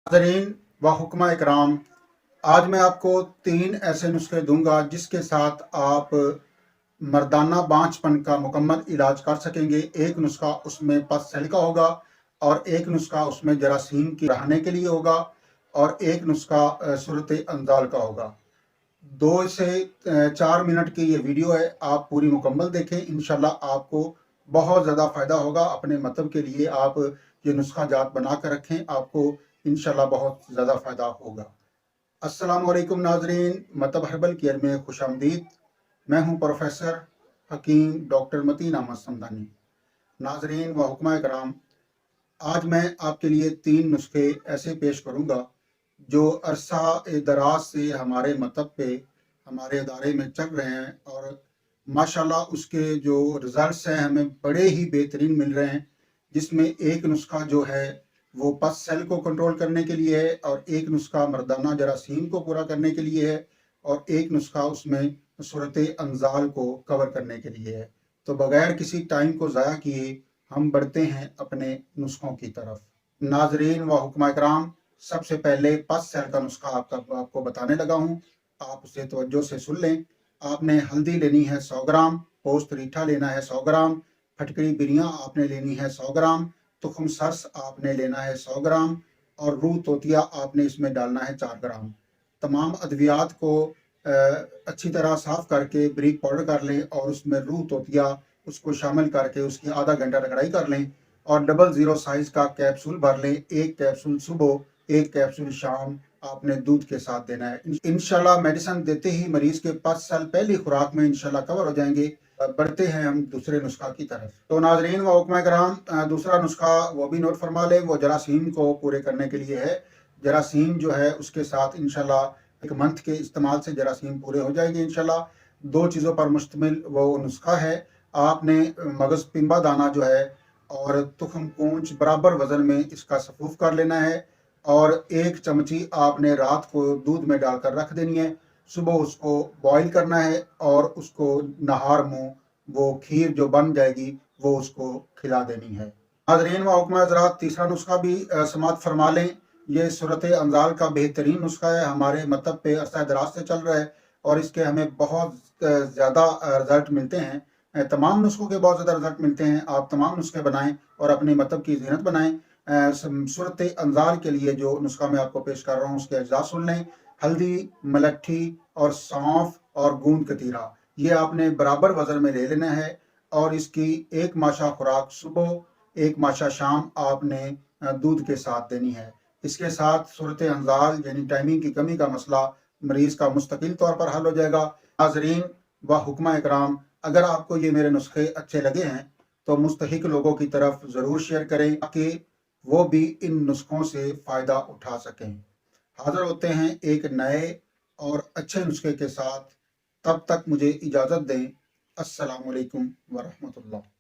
नाज़रीन व हुक्मा इकराम, आज मैं आपको 3 ऐसे नुस्खे दूंगा जिसके साथ आप मर्दाना बांझपन का मुकम्मल इलाज कर सकेंगे। एक नुस्खा उसमें पस सेल का होगा और एक नुस्खा उसमें जरासीम की रहने के लिए होगा और एक नुस्खा सूरत अंजाल का होगा। 2 से 4 मिनट की ये वीडियो है, आप पूरी मुकम्मल देखें। इंशाल्लाह आपको बहुत ज़्यादा फ़ायदा होगा। अपने मतलब के लिए आप ये नुस्खा जात बना कर रखें, आपको इंशाल्लाह बहुत ज़्यादा फ़ायदा होगा। अस्सलाम वालेकुम नाजरीन, मतलब हर्बल केयर में खुश आमदीद। मैं हूँ प्रोफेसर हकीम डॉक्टर मतीन अहमद समदानी। नाजरीन व हुक्मा कराम, आज मैं आपके लिए 3 नुस्खे ऐसे पेश करूँगा जो अरसा दराज से हमारे मतलब पे हमारे इदारे में चल रहे हैं और माशाल्लाह उसके जो रिजल्ट्स हैं हमें बड़े ही बेहतरीन मिल रहे हैं। जिसमें एक नुस्खा जो है वो पस सेल को कंट्रोल करने के लिए है और एक नुस्खा मर्दाना जरासीम को पूरा करने के लिए है और एक नुस्खा उसमें सूरत अंजाल को कवर करने के लिए है। तो बगैर किसी टाइम को ज़ाया किए हम बढ़ते हैं अपने नुस्खों की तरफ। नाजरीन व हुक्मा इकराम, सबसे पहले पस सेल का नुस्खा आपको बताने लगा हूँ, आप उसे तवज्जो से सुन लें। आपने हल्दी लेनी है 100 ग्राम, पोस्त रीठा लेना है 100 ग्राम, फटकरी बिरियाँ आपने लेनी है 100 ग्राम, तुखम सरस आपने लेना है 100 ग्राम और रूह तोतिया आपने इसमें डालना है 4 ग्राम। तमाम अद्वियात को अच्छी तरह साफ करके ब्रीक पाउडर कर लें और उसमें रूह तोतिया उसको शामिल करके उसकी आधा घंटा रगड़ाई कर लें और 00 साइज का कैप्सूल भर लें। एक कैप्सूल सुबह, एक कैप्सूल शाम आपने दूध के साथ देना है। इंशाल्लाह मेडिसिन देते ही मरीज के 5 साल पहली खुराक में इंशाल्लाह कवर हो जाएंगे। बढ़ते हैं हम दूसरे नुस्खा की तरफ। तो नाजरीन व हुक्मा कराम, दूसरा नुस्खा वो भी नोट फरमा लें, वो जरासीम को पूरे करने के लिए है। जरासीम जो है उसके साथ इंशाल्लाह एक मंथ के इस्तेमाल से जरासीम पूरे हो जाएंगे इंशाल्लाह। 2 चीज़ों पर मुश्तमिल वो नुस्खा है। आपने मगज़ पिंबा दाना जो है और तुखम पूंछ बराबर वजन में इसका सफूफ कर लेना है और 1 चमची आपने रात को दूध में डालकर रख देनी है। सुबह उसको बॉईल करना है और उसको नहार मुँह वो खीर जो बन जाएगी वो उसको खिला देनी है। नाज़रीन व हुक्मा हज़रात, तीसरा नुस्खा भी समाअत फरमा लें। ये सूरत अंजाल का बेहतरीन नुस्खा है, हमारे मतलब पे अरसा दराज से चल रहा है और इसके हमें बहुत ज़्यादा रिजल्ट मिलते हैं। तमाम नुस्खों के बहुत ज़्यादा रिजल्ट मिलते हैं। आप तमाम नुस्खे बनाएं और अपने मतलब की ज़ीनत बनाएं। सूरत अंजाल के लिए जो नुस्खा मैं आपको पेश कर रहा हूँ उसके अज्जा सुन लें। हल्दी, मलट्ठी और सौंफ और गूंद कतीरा, ये आपने बराबर वजन में ले लेना है और इसकी 1 माशा खुराक सुबह, 1 माशा शाम आपने दूध के साथ देनी है। इसके साथ सूरत अंजाल यानी टाइमिंग की कमी का मसला मरीज का मुस्तकिल तौर पर हल हो जाएगा। नाजरीन व हुक्मा इकराम, अगर आपको ये मेरे नुस्खे अच्छे लगे हैं तो मुस्तहिक लोगों की तरफ ज़रूर शेयर करें ताकि वो भी इन नुस्खों से फ़ायदा उठा सकें। हाज़िर होते हैं एक नए और अच्छे नुस्खे के साथ, तब तक मुझे इजाज़त दें। अस्सलामु अलैकुम व रहमतुल्लाह।